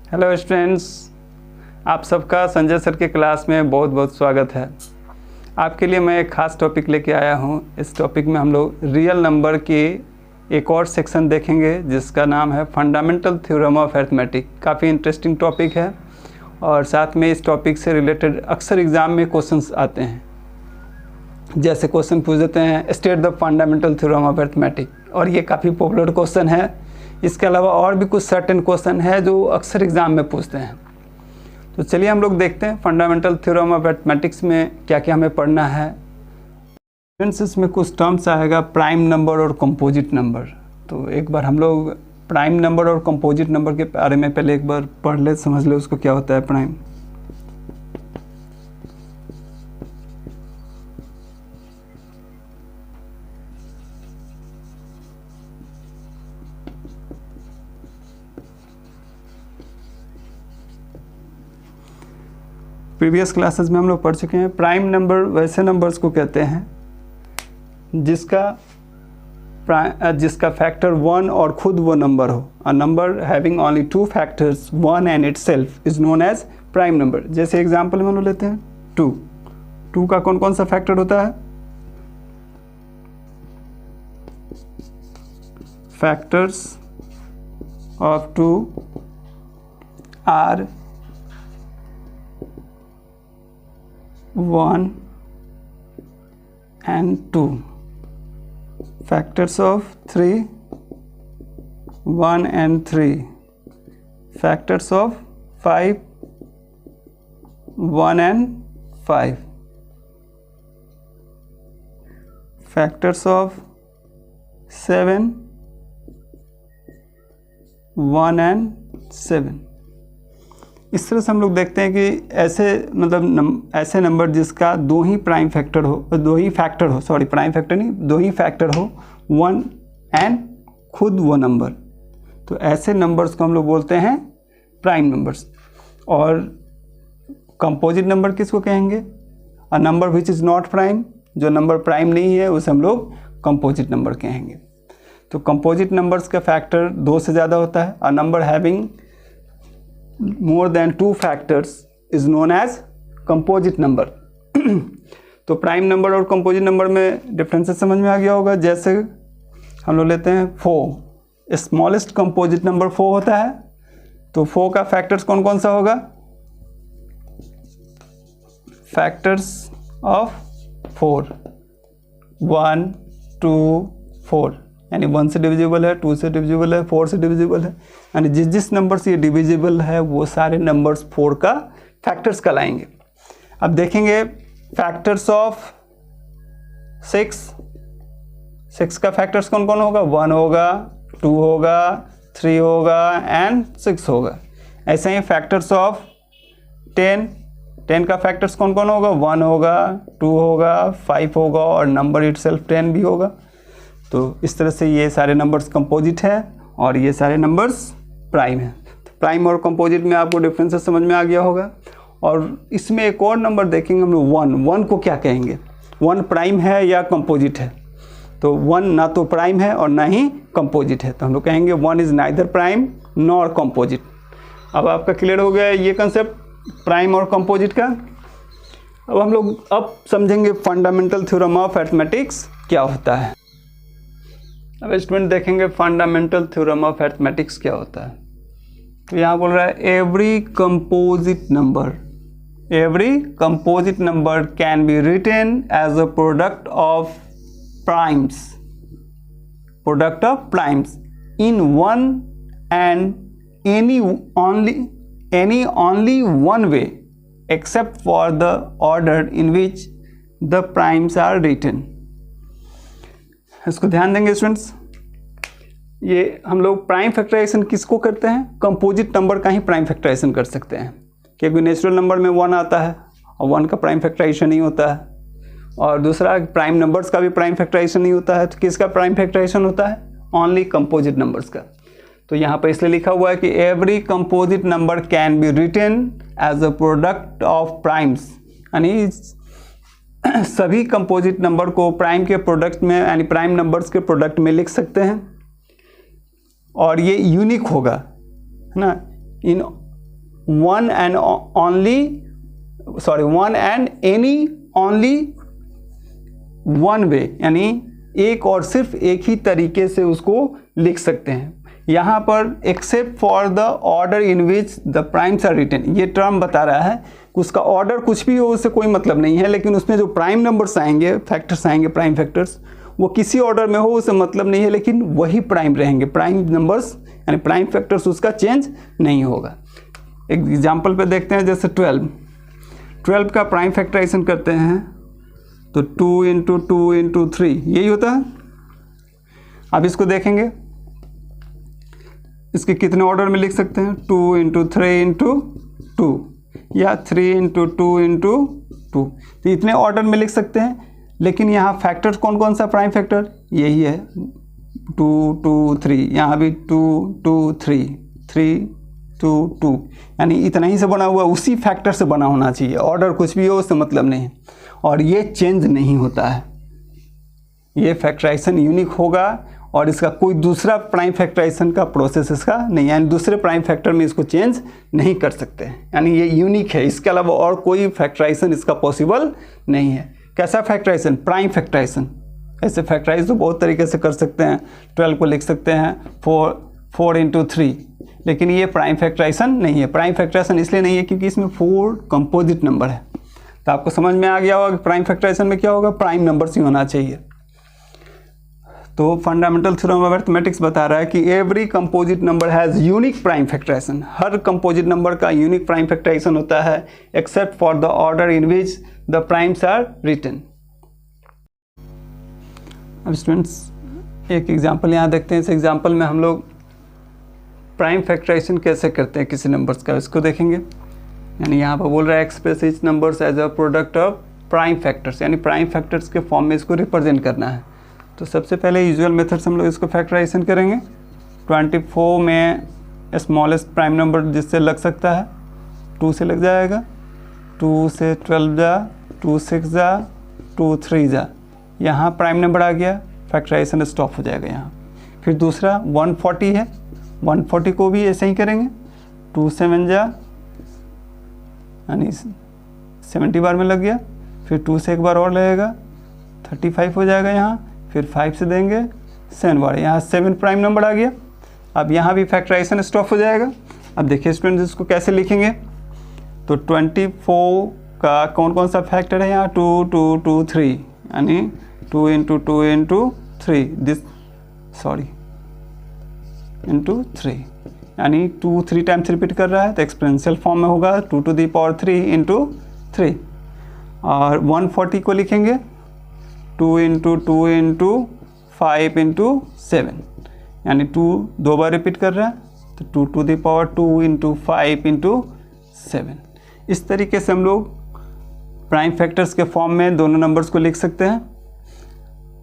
Hello students, आप सबका Sanjay sir के क्लास में बहुत बहुत स्वागत है। आपके लिए मैं एक ख़ास टॉपिक लेके आया हूँ। इस टॉपिक में हम लोग रियल नंबर के एक और सेक्शन देखेंगे जिसका नाम है फंडामेंटल थ्योरम ऑफ अरिथमेटिक। काफ़ी इंटरेस्टिंग टॉपिक है और साथ में इस टॉपिक से रिलेटेड अक्सर एग्ज़ाम में क्वेश्चंस आते हैं। जैसे क्वेश्चन पूछ देते हैं state the fundamental theorem of arithmetic, और ये काफ़ी पॉपुलर क्वेश्चन है। इसके अलावा और भी कुछ सर्टेन क्वेश्चन है जो अक्सर एग्ज़ाम में पूछते हैं। तो चलिए हम लोग देखते हैं फंडामेंटल थ्योरम ऑफ अरिथमेटिक्स में क्या क्या हमें पढ़ना है। इसमें कुछ टर्म्स आएगा, प्राइम नंबर और कंपोजिट नंबर। तो एक बार हम लोग प्राइम नंबर और कंपोजिट नंबर के बारे में पहले एक बार पढ़ ले, समझ ले उसको क्या होता है प्राइम। प्रीवियस क्लासेस में हम लोग पढ़ चुके हैं। प्राइम नंबर वैसे नंबर्स को कहते हैं जिसका फैक्टर 1 और खुद वो नंबर हो। A number having only 2 factors 1 and itself is known as prime number. जैसे एग्जांपल में हम लोग लेते हैं 2 का कौन कौन सा फैक्टर होता है? Factors of 2 are 1 and 2. Factors of 3 1 and 3. Factors of 5 1 and 5. Factors of 7 1 and 7. इस तरह से हम लोग देखते हैं कि ऐसे नंबर जिसका दो ही फैक्टर हो, प्राइम फैक्टर नहीं, दो ही फैक्टर हो 1 एंड खुद वो नंबर, तो ऐसे नंबर्स को हम लोग बोलते हैं प्राइम नंबर्स। और कंपोजिट नंबर किसको कहेंगे? A number which is not prime, जो नंबर प्राइम नहीं है उसे हम लोग कंपोजिट नंबर कहेंगे। तो कंपोजिट नंबर्स का फैक्टर 2 से ज़्यादा होता है। अ number having more than 2 factors is known as composite number। तो प्राइम नंबर और कंपोजिट नंबर में डिफरेंसेस समझ में आ गया होगा। जैसे हम लोग लेते हैं 4, स्मॉलेस्ट कंपोजिट नंबर 4 होता है। तो 4 का फैक्टर्स कौन कौन सा होगा? फैक्टर्स ऑफ 4 1 2 4, यानी 1 से डिविजिबल है, 2 से डिविजिबल है, 4 से डिविजिबल है। यानी जिस नंबर से ये डिविजिबल है वो सारे नंबर्स 4 का फैक्टर्स कहलाएंगे। अब देखेंगे फैक्टर्स ऑफ 6 का फैक्टर्स कौन कौन होगा? 1 होगा, 2 होगा, 3 होगा एंड 6 होगा। ऐसे ही फैक्टर्स ऑफ 10 का फैक्टर्स कौन कौन होगा? 1 होगा, 2 होगा, 5 होगा और नंबर इटसेल्फ 10 भी होगा। तो इस तरह से ये सारे नंबर्स कंपोजिट हैं और ये सारे नंबर्स प्राइम हैं। तो प्राइम और कंपोजिट में आपको डिफरेंसेस समझ में आ गया होगा। और इसमें एक और नंबर देखेंगे हम लोग 1 को क्या कहेंगे? 1 प्राइम है या कंपोजिट है? तो 1 ना तो प्राइम है और ना ही कंपोजिट है, तो हम लोग कहेंगे 1 is neither prime nor composite. अब आपका क्लियर हो गया ये कंसेप्ट प्राइम और कंपोजिट का। अब हम लोग समझेंगे फंडामेंटल थ्योरम ऑफ अरिथमेटिक्स क्या होता है। अब स्टूडेंट देखेंगे फंडामेंटल थ्योरम ऑफ अरिथमेटिक्स क्या होता है। तो यहाँ बोल रहा है every composite number can be written as a product of primes in one and any only one way except for the order in which the primes are written। इसको ध्यान देंगे स्टूडेंट्स। ये हम लोग प्राइम फैक्टराइजेशन किसको करते हैं? Composite number का ही प्राइम फैक्टराइजेशन कर सकते हैं, क्योंकि नेचुरल नंबर में 1 आता है और 1 का प्राइम फैक्टराइजेशन नहीं होता है, और दूसरा प्राइम नंबर्स का भी प्राइम फैक्टराइजेशन नहीं होता है। तो किसका प्राइम फैक्टराइजेशन होता है? ओनली कंपोजिट नंबर्स का। तो यहाँ पर इसलिए लिखा हुआ है कि every composite number can be written as a product of primes, यानी सभी कंपोजिट नंबर को प्राइम के प्रोडक्ट में यानी प्राइम नंबर्स के प्रोडक्ट में लिख सकते हैं और ये यूनिक होगा, है ना। इन one and any only one way, यानी एक और सिर्फ एक ही तरीके से उसको लिख सकते हैं। यहाँ पर except for the order in which the primes are written, ये टर्म बता रहा है कि उसका ऑर्डर कुछ भी हो उससे कोई मतलब नहीं है, लेकिन उसमें जो प्राइम नंबर्स आएंगे, फैक्टर्स आएंगे, प्राइम फैक्टर्स, वो किसी ऑर्डर में हो उससे मतलब नहीं है, लेकिन वही प्राइम रहेंगे। प्राइम नंबर्स यानी प्राइम फैक्टर्स उसका चेंज नहीं होगा। एक एग्जाम्पल पे देखते हैं, जैसे 12 का प्राइम फैक्टराइजेशन करते हैं तो 2 इंटू 2 इंटू 3 यही होता है। अब इसको देखेंगे, इसके कितने ऑर्डर में लिख सकते हैं, 2 इंटू 3 इंटू 2 या 3 इंटू 2 इंटू 2, तो इतने ऑर्डर में लिख सकते हैं। लेकिन यहाँ फैक्टर कौन कौन सा प्राइम फैक्टर, यही है 2 2 3, यहाँ भी 2 2 3 3 2 2, यानी इतना ही से बना हुआ, उसी फैक्टर से बना होना चाहिए। ऑर्डर कुछ भी हो उससे मतलब नहीं है, और ये चेंज नहीं होता है। ये फैक्टराइजेशन यूनिक होगा और इसका कोई दूसरा प्राइम फैक्टराइजेशन का प्रोसेस इसका नहीं, यानी दूसरे प्राइम फैक्टर में इसको चेंज नहीं कर सकते, यानी ये यूनिक है। इसके अलावा और कोई फैक्टराइजेशन इसका पॉसिबल नहीं है। कैसा फैक्टराइजेशन, प्राइम फैक्टराइजेशन। ऐसे फैक्टराइज तो बहुत तरीके से कर सकते हैं, 12 को लिख सकते हैं 4 इंटू 3, लेकिन ये प्राइम फैक्टराइजेशन नहीं है। प्राइम फैक्टराइजेशन इसलिए नहीं है क्योंकि इसमें 4 कंपोजिट नंबर है। तो आपको समझ में आ गया होगा कि प्राइम फैक्टराइजेशन में क्या होगा, प्राइम नंबर्स ही होना चाहिए। तो फंडामेंटल थ्योरम ऑफ अरिथमेटिक्स बता रहा है कि every composite number has unique prime factorisation. हर कंपोजिट नंबर का यूनिक प्राइम फैक्टराइजेशन होता है, except for the order in which the primes are written. अब स्टूडेंट्स एक एग्जांपल यहाँ देखते हैं। इस एग्जांपल में हम लोग प्राइम फैक्टराइजेशन कैसे करते हैं किसी नंबर्स का, इसको देखेंगे। यानी यहाँ पर बोल रहा है express each numbers as a product of prime factors, यानी प्राइम फैक्टर्स के फॉर्म में इसको रिप्रेजेंट करना है। तो सबसे पहले यूजुअल मेथड से हम लोग इसको फैक्टराइजेशन करेंगे। 24 में स्मॉलेस्ट प्राइम नंबर जिससे लग सकता है 2 से लग जाएगा, 2 से 12 जा, 2 6 जा, 2 3 जा, यहाँ प्राइम नंबर आ गया, फैक्टराइजेशन स्टॉप हो जाएगा यहाँ। फिर दूसरा 140 है, 140 को भी ऐसे ही करेंगे, 2 7 जा, यानी 70 बार में लग गया, फिर 2 से एक बार और लगेगा, 35 हो जाएगा यहाँ, फिर 5 से देंगे 7 बार, यहाँ 7 प्राइम नंबर आ गया। अब यहाँ भी फैक्टराइजेशन स्टॉप हो जाएगा। अब देखिए स्टूडेंट्स इसको कैसे लिखेंगे, तो 24 का कौन कौन सा फैक्टर है यहाँ, 2 2 2 3, यानी 2 इंटू 2 इंटू 3 इंटू 3, यानी 2 3 टाइम्स रिपीट कर रहा है, तो एक्सपोनेंशियल फॉर्म में होगा 2 टू द पावर 3 इंटू 3। और 140 को लिखेंगे 2 इंटू 2 इंटू 5 इंटू 7, यानी 2 2 बार रिपीट कर रहा है, तो 2 to the power 2 into 5 into 7। इस तरीके से हम लोग प्राइम फैक्टर्स के फॉर्म में दोनों नंबर्स को लिख सकते हैं।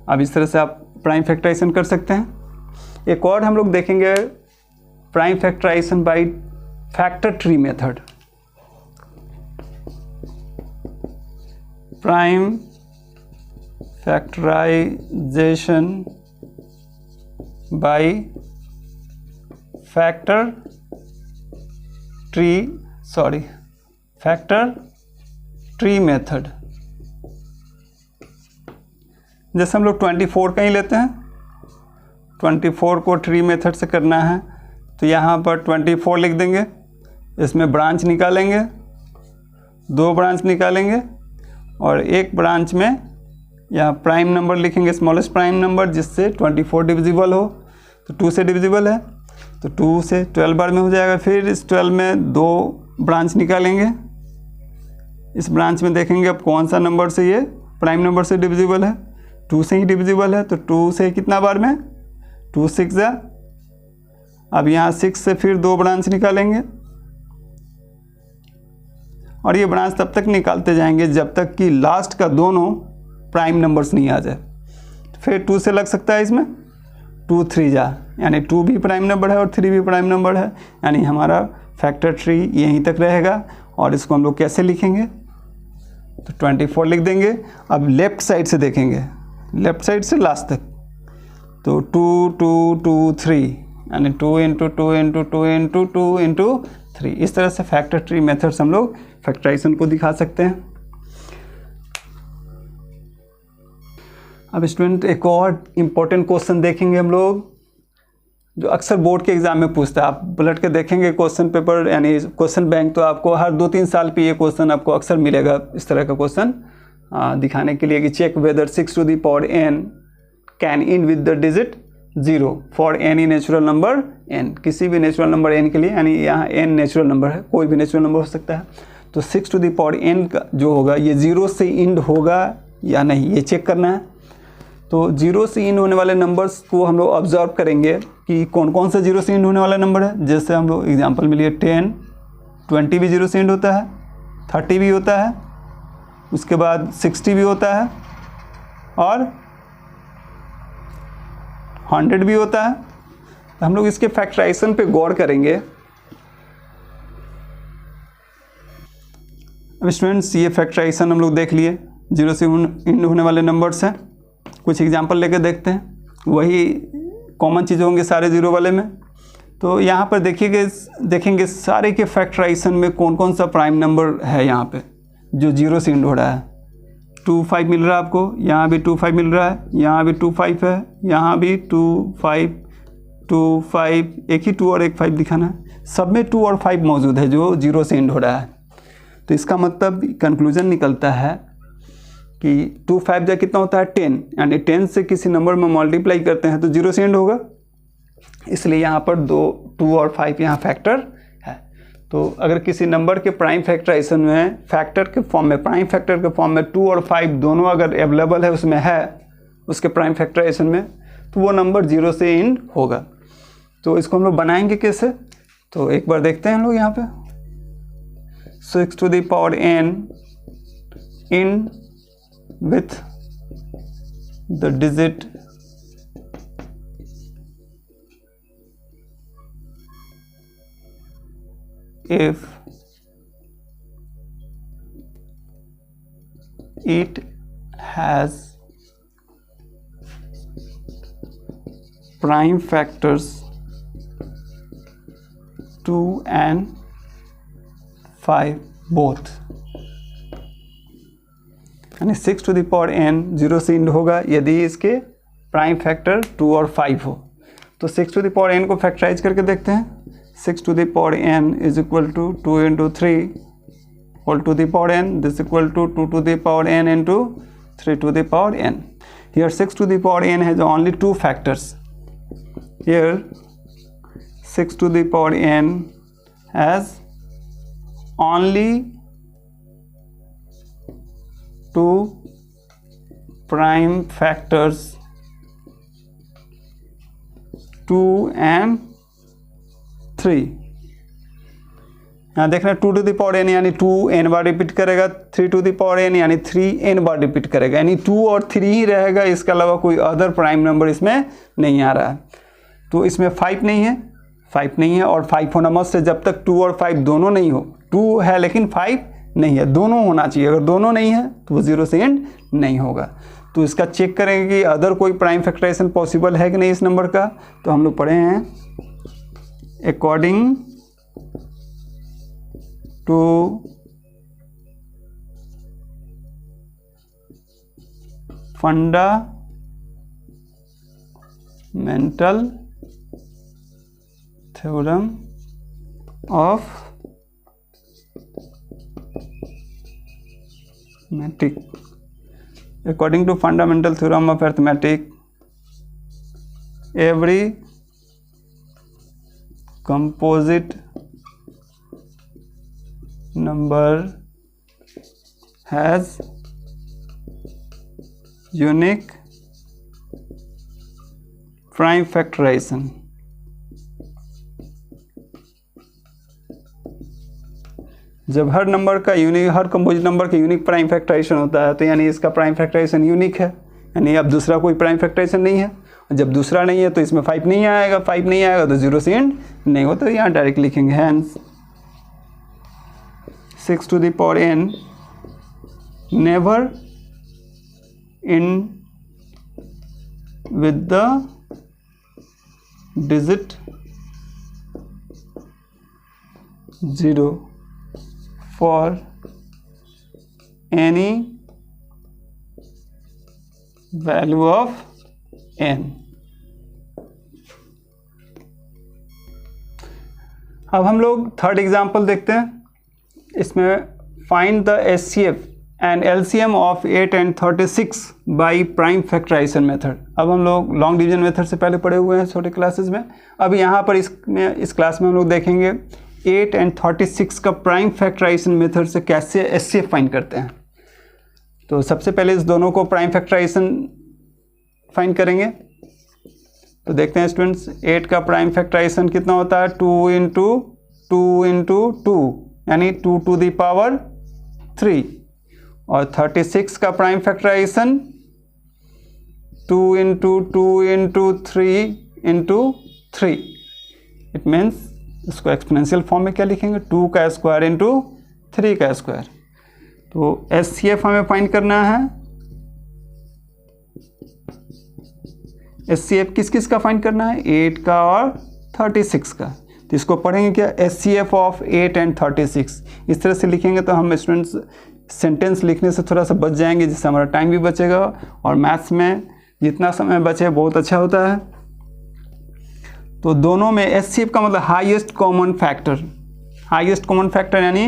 अब इस तरह से आप प्राइम फैक्टराइजेशन कर सकते हैं। एक और हम लोग देखेंगे prime factorisation by factor tree method. Prime factorisation by factor tree method. जैसे हम लोग 24 का ही लेते हैं, 24 को ट्री मेथड से करना है, तो यहाँ पर 24 लिख देंगे, इसमें ब्रांच निकालेंगे, 2 ब्रांच निकालेंगे, और एक ब्रांच में यहाँ प्राइम नंबर लिखेंगे, स्मॉलेस्ट प्राइम नंबर, जिससे 24 डिविजिबल हो। तो 2 से डिविजिबल है, तो 2 से 12 बार में हो जाएगा। फिर इस 12 में 2 ब्रांच निकालेंगे, इस ब्रांच में देखेंगे अब कौन सा नंबर से ये प्राइम नंबर से डिविजिबल है, 2 से ही डिविजिबल है, तो 2 से कितना बार में, 2 6 जा। अब यहाँ 6 से फिर 2 ब्रांच निकालेंगे, और ये ब्रांच तब तक निकालते जाएंगे जब तक कि लास्ट का दोनों प्राइम नंबर्स नहीं आ जाए। फिर 2 से लग सकता है इसमें, 2 3 जा, यानी 2 भी प्राइम नंबर है और 3 भी प्राइम नंबर है, यानी हमारा फैक्टर ट्री यहीं तक रहेगा। और इसको हम लोग कैसे लिखेंगे, तो 24 लिख देंगे। अब लेफ्ट साइड से देखेंगे, लेफ्ट साइड से लास्ट तक, तो 2 2 2 3, यानी 2 इंटू 2 इंटू 2 इंटू 2 इंटू 3। इस तरह से फैक्टर ट्री मेथड से हम लोग फैक्टराइजेशन को दिखा सकते हैं। अब स्टूडेंट एक और इम्पोर्टेंट क्वेश्चन देखेंगे हम लोग, जो अक्सर बोर्ड के एग्जाम में पूछता है। आप पलट के देखेंगे क्वेश्चन पेपर यानी क्वेश्चन बैंक, तो आपको हर 2-3 साल पे ये क्वेश्चन आपको अक्सर मिलेगा, इस तरह का क्वेश्चन दिखाने के लिए कि check whether 6 to the power n can end with the digit 0 for any natural number n। किसी भी नेचुरल नंबर n के लिए, यानी यहाँ n नेचुरल नंबर है, कोई भी नेचुरल नंबर हो सकता है, तो 6 टू द पावर n का जो होगा ये 0 से इंड होगा या नहीं, ये चेक करना है। तो 0 से इंड होने वाले नंबर्स को हम लोग ऑब्जर्व करेंगे कि कौन कौन से 0 से इंड होने वाला नंबर है। जैसे हम लोग एग्जांपल में लिए 10, 20 भी 0 से इंड होता है, 30 भी होता है, उसके बाद 60 भी होता है और 100 भी होता है। तो हम लोग इसके फैक्टराइजेशन पे गौर करेंगे। अब स्टूडेंट्स ये फैक्टराइजेशन हम लोग देख लिए, 0 से इंड होने वाले नंबर्स हैं। कुछ एग्जांपल लेके देखते हैं, वही कॉमन चीज़ होंगे सारे 0 वाले में। तो यहाँ पर देखेंगे सारे के फैक्टराइजेशन में कौन कौन सा प्राइम नंबर है यहाँ पे जो 0 से इंड हो रहा है। 2, 5 मिल रहा है आपको, यहाँ भी 2, 5 मिल रहा है, यहाँ भी 2, 5 है, यहाँ भी 2, 5, 2, 5, एक ही 2 और एक 5 दिखाना है। सब में 2 और 5 मौजूद है जो 0 से इंड हो रहा है। तो इसका मतलब कंक्लूजन निकलता है कि 2, 5 जा कितना होता है 10, यानी 10 से किसी नंबर में मल्टीप्लाई करते हैं तो 0 से एंड होगा। इसलिए यहाँ पर 2 और 5 यहाँ फैक्टर है। तो अगर किसी नंबर के प्राइम फैक्टराइजेशन में फैक्टर के फॉर्म में, प्राइम फैक्टर के फॉर्म में 2 और 5 दोनों अगर अवेलेबल है, उसमें है उसके प्राइम फैक्टराइजेशन में, तो वो नंबर 0 से एंड होगा। तो इसको हम लोग बनाएंगे कैसे, तो एक बार देखते हैं हम लोग यहाँ पे। 6 to the power n end with the digit if it has prime factors 2 and 5 both, यानी 6 टू द पावर n 0 से इंड होगा यदि इसके प्राइम फैक्टर 2 और 5 हो। तो 6 टू द पावर n को फैक्टराइज करके देखते हैं। 6 to the power n is equal to 2 into 3 whole to the power n, this equal to 2 to the power n into 3 to the power n। Here 6 to the power n has only 2 factors. Here 6 to the power n has only 2 prime factors 2 and 3। यहाँ देख रहे हैं 2 to the power n यानी 2n बार repeat करेगा, 3 to the power n यानी 3n बार repeat करेगा, यानी 2 और 3 ही रहेगा, इसके अलावा कोई अदर प्राइम नंबर इसमें नहीं आ रहा है। तो इसमें 5 नहीं है, 5 नहीं है, और 5 होना मस्ट है। जब तक 2 और 5 दोनों नहीं हो, 2 है लेकिन 5 नहीं है, दोनों होना चाहिए। अगर दोनों नहीं है तो वो 0 से एंड नहीं होगा। तो इसका चेक करेंगे कि अदर कोई प्राइम फैक्टराइजेशन पॉसिबल है कि नहीं इस नंबर का। तो हम लोग पढ़े हैं according to fundamental theorem of arithmetic, according to fundamental theorem of arithmetic, every composite number has unique prime factorization। जब हर नंबर का हर कंपोजिट नंबर का यूनिक प्राइम फैक्टराइजेशन होता है तो यानी इसका प्राइम फैक्टराइजेशन यूनिक है, यानी अब दूसरा कोई प्राइम फैक्टराइजेशन नहीं है। जब दूसरा नहीं है तो इसमें 5 नहीं आएगा, 5 नहीं आएगा तो 0 से एंड नहीं होता। तो यहाँ डायरेक्ट लिखेंगे hence 6 to the power n never end with the digit 0 for any value of n। अब हम लोग थर्ड एग्जाम्पल देखते हैं। इसमें find the HCF and LCM of 8 and 36 by prime factorisation method. अब हम लोग लॉन्ग डिवीजन मेथड से पहले पढ़े हुए हैं छोटे क्लासेस में। अब यहाँ पर इस क्लास में हम लोग देखेंगे 8 and 36 का प्राइम फैक्टराइजेशन मेथड से कैसे HCF फाइंड करते हैं। तो सबसे पहले इस दोनों को प्राइम फैक्टराइजेशन फाइंड करेंगे। तो देखते हैं स्टूडेंट्स, 8 का प्राइम फैक्टराइजेशन कितना होता है, 2 इंटू 2 इंटू 2 यानी 2 to the पावर 3। और 36 का prime factorisation 2 into 2 into 3 into 3। It means इसको एक्सपोनेंशियल फॉर्म में क्या लिखेंगे, 2 का स्क्वायर इंटू 3 का स्क्वायर। तो HCF हमें फाइंड करना है। HCF किस किस का फाइंड करना है, 8 का और 36 का। तो इसको पढ़ेंगे क्या, HCF ऑफ 8 and 36। इस तरह से लिखेंगे तो हम स्टूडेंट्स सेंटेंस लिखने से थोड़ा सा बच जाएंगे, जिससे हमारा टाइम भी बचेगा और मैथ्स में जितना समय बचे बहुत अच्छा होता है। तो दोनों में HCF का मतलब highest common factor. Highest common factor यानी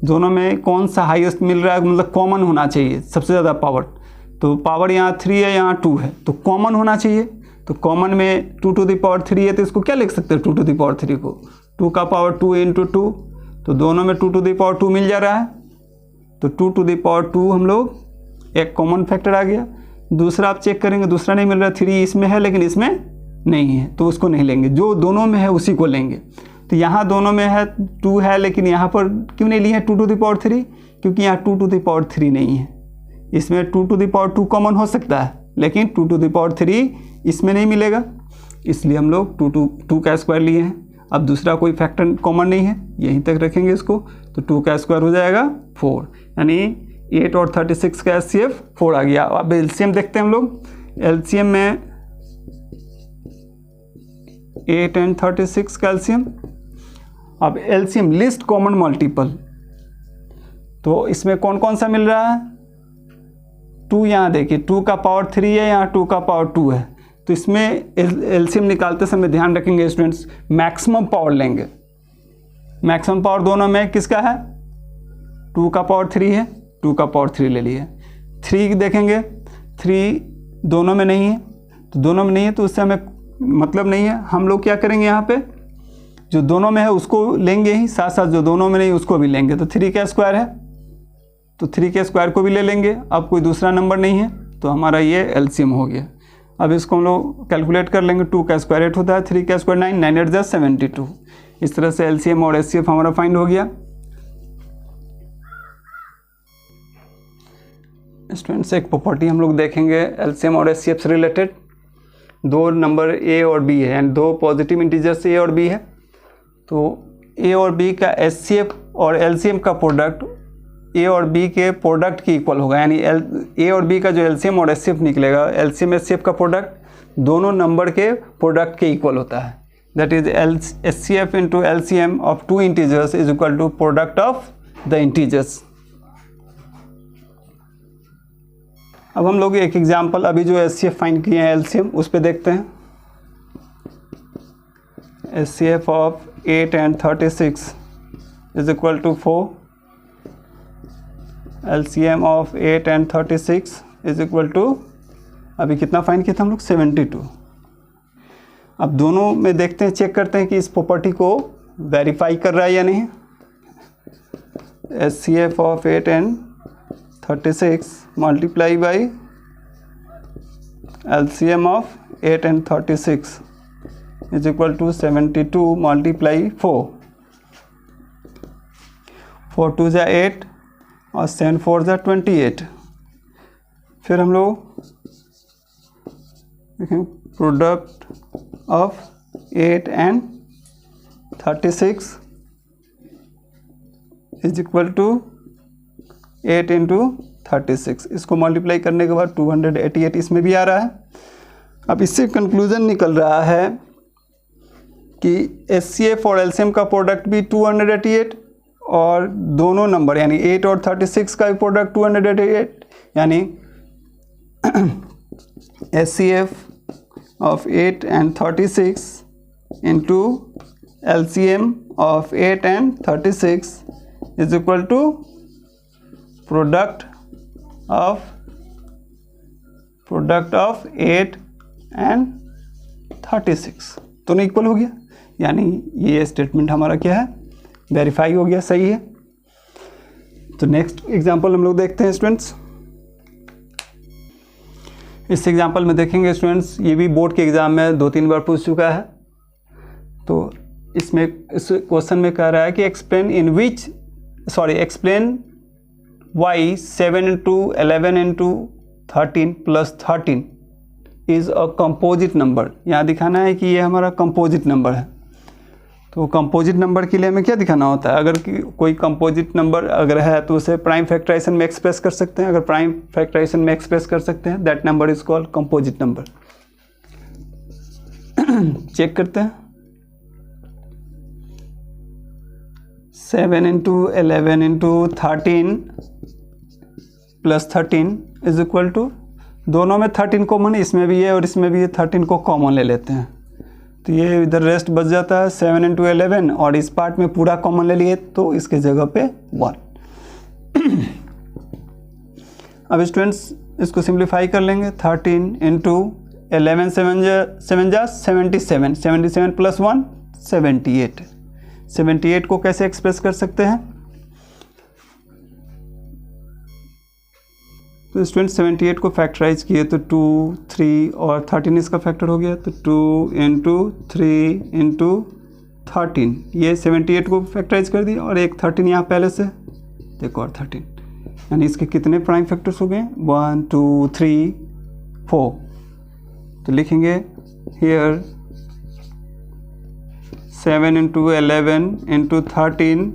दोनों में कौन सा हाईएस्ट मिल रहा है, मतलब कॉमन होना चाहिए सबसे ज़्यादा पावर। तो पावर यहाँ 3 है, यहाँ 2 है, तो कॉमन होना चाहिए। तो कॉमन में 2 to the पावर 3 है, तो इसको क्या लिख सकते हैं 2 to the पावर 3 को, 2 का पावर 2 इंटू 2। तो दोनों में 2 to the पावर 2 मिल जा रहा है। तो 2 to the पावर 2 हम लोग एक कॉमन फैक्टर आ गया। दूसरा आप चेक करेंगे, दूसरा नहीं मिल रहा, 3 इसमें है लेकिन इसमें नहीं है, तो उसको नहीं लेंगे। जो दोनों में है उसी को लेंगे। तो यहाँ दोनों में है 2 है, लेकिन यहाँ पर क्यों नहीं लिए 2 to the पावर 3, क्योंकि यहाँ 2 to the पावर 3 नहीं है। इसमें 2 to the पावर 2 कॉमन हो सकता है, लेकिन 2 to the पावर 3 इसमें नहीं मिलेगा, इसलिए हम लोग 2 का स्क्वायर लिए हैं। अब दूसरा कोई फैक्टर कॉमन नहीं है, यहीं तक रखेंगे इसको। तो 2 का स्क्वायर हो जाएगा 4, यानी 8 और 36 का HCF 4 आ गया। अब LCM देखते हैं हम लोग। LCM में 8 and 36 का LCM। अब LCM लिस्ट कॉमन मल्टीपल, तो इसमें कौन कौन सा मिल रहा है, 2 यहाँ देखिए 2 का पावर 3 है, यहाँ 2 का पावर 2 है। तो इसमें LCM निकालते समय ध्यान रखेंगे स्टूडेंट्स, मैक्सिमम पावर लेंगे। मैक्सिमम पावर दोनों में किसका है, 2 का पावर 3 है, 2 का पावर 3 ले लिए। 3 देखेंगे, 3 दोनों में नहीं है, तो दोनों में नहीं है तो उससे हमें मतलब नहीं है। हम लोग क्या करेंगे, यहाँ पे जो दोनों में है उसको लेंगे ही, साथ साथ जो दोनों में नहीं उसको भी लेंगे। तो 3 का स्क्वायर है, तो 3 के स्क्वायर को भी ले लेंगे। अब कोई दूसरा नंबर नहीं है, तो हमारा ये LCM हो गया। अब इसको हम लोग कैलकुलेट कर लेंगे। 2 का स्क्वायर 8 होता है, 3 का स्क्वायर 9, 9 8 72। इस तरह से LCM और HCF हमारा फाइंड हो गया। स्टूडेंट्स एक प्रॉपर्टी हम लोग देखेंगे LCM और HCF से रिलेटेड। 2 नंबर A और B है, एंड 2 पॉजिटिव इंटीजर्स A और B है। तो A और B का HCF और LCM का प्रोडक्ट A और B के प्रोडक्ट की इक्वल होगा, यानी A और B का जो LCM और HCF निकलेगा, LCM HCF का प्रोडक्ट दोनों नंबर के प्रोडक्ट के इक्वल होता है। That is HCF into LCM of 2 integers is equal to product of the integers. अब हम लोग एक एग्जांपल अभी जो HCF फाइंड किए हैं LCM उस पे देखते हैं। HCF of 8 and 36 is equal to 4। LCM of 8 and 36 is equal to, अभी कितना फाइंड किया था हम लोग, 72। अब दोनों में देखते हैं, चेक करते हैं कि इस प्रॉपर्टी को वेरीफाई कर रहा है या नहीं। HCF of 8 and 36 multiply by LCM of 8 and 36 is equal to 72 multiply 4। 4 2 जा 8 और 7 4 जा 28। फिर हम लोग देखें product of 8 and 36 is equal to 8 into 36। इसको मल्टीप्लाई करने के बाद 288 इसमें भी आ रहा है। अब इससे कंक्लूजन निकल रहा है कि HCF और LCM का प्रोडक्ट भी 288 और दोनों नंबर यानी 8 और 36 का भी प्रोडक्ट 288, यानी HCF of 8 and 36 into LCM of 8 and 36 is equal to product of 8 and 36, दोनों इक्वल हो गया, यानी ये स्टेटमेंट हमारा क्या है, वेरीफाई हो गया, सही है। तो नेक्स्ट एग्जांपल हम लोग देखते हैं स्टूडेंट्स। इस एग्जांपल में देखेंगे स्टूडेंट्स, ये भी बोर्ड के एग्ज़ाम में 2-3 बार पूछ चुका है। तो इसमें इस क्वेश्चन में कह रहा है कि explain why 7 into 11 into 13 plus 13 is a composite number. यहाँ दिखाना है कि ये हमारा कंपोजिट नंबर है। तो कंपोजिट नंबर के लिए हमें क्या दिखाना होता है, अगर कोई कंपोजिट नंबर अगर है तो उसे प्राइम फैक्टराइजेशन में एक्सप्रेस कर सकते हैं। अगर प्राइम फैक्टराइजेशन में एक्सप्रेस कर सकते हैं, that number is called composite number. Check करते हैं। 7 into 11 into 13 plus 13 is equal to, दोनों में 13 कॉमन, इसमें भी है और इसमें भी है, 13 को कॉमन ले लेते हैं तो ये इधर रेस्ट बच जाता है 7 into 11, और इस पार्ट में पूरा कॉमन ले लिए तो इसके जगह पे 1। अब स्टूडेंट्स इसको सिंप्लीफाई कर लेंगे। 13 into 11 7 जा 77, 77 plus 1 78। 78 को कैसे एक्सप्रेस कर सकते हैं, तो स्टूडेंट 78 को फैक्टराइज किए तो 2, 3 और 13 इसका फैक्टर हो गया, तो 2 into 3 into 13, ये 78 को फैक्टराइज कर दिया और एक 13 यहाँ पहले से, एक और 13, यानी इसके कितने प्राइम फैक्टर्स हो गए, 1 2 3 4। तो लिखेंगे here 7 into 11 into 13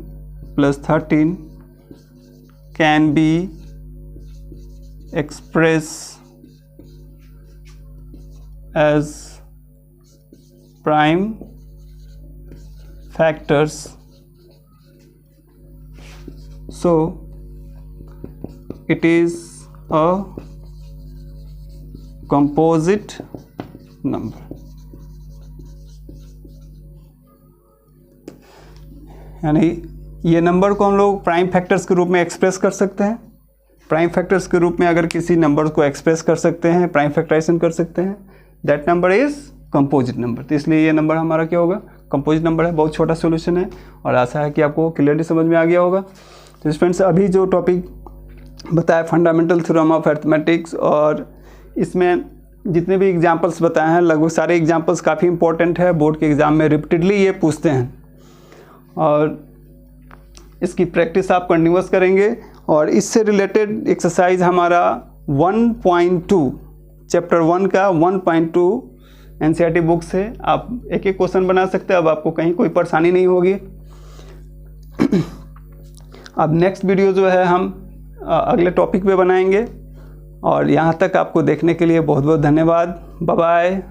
plus 13 can be expressed as prime factors, so it is a composite number। यानी ये नंबर को हम लोग प्राइम फैक्टर्स के रूप में एक्सप्रेस कर सकते हैं। प्राइम फैक्टर्स के रूप में अगर किसी नंबर को एक्सप्रेस कर सकते हैं, प्राइम फैक्टराइजेशन कर सकते हैं, that number is composite number. तो इसलिए ये नंबर हमारा क्या होगा, कंपोजिट नंबर है। बहुत छोटा सॉल्यूशन है और आशा है कि आपको क्लियरली समझ में आ गया होगा। तो स्टूडेंट्स अभी जो टॉपिक बताया फंडामेंटल थ्योरम ऑफ अरिथमेटिक्स, और इसमें जितने भी एग्जाम्पल्स बताए हैं लगभग सारे एग्जाम्पल्स काफ़ी इंपॉर्टेंट है, बोर्ड के एग्ज़ाम में रिपीटेडली ये पूछते हैं और इसकी प्रैक्टिस आप कंटिन्यूअस करेंगे। और इससे रिलेटेड एक्सरसाइज हमारा 1.2 चैप्टर 1 का 1.2 NCERT बुक से आप एक एक क्वेश्चन बना सकते हैं। अब आपको कहीं कोई परेशानी नहीं होगी। अब नेक्स्ट वीडियो जो है हम अगले टॉपिक पे बनाएंगे। और यहाँ तक आपको देखने के लिए बहुत बहुत धन्यवाद। Bye bye.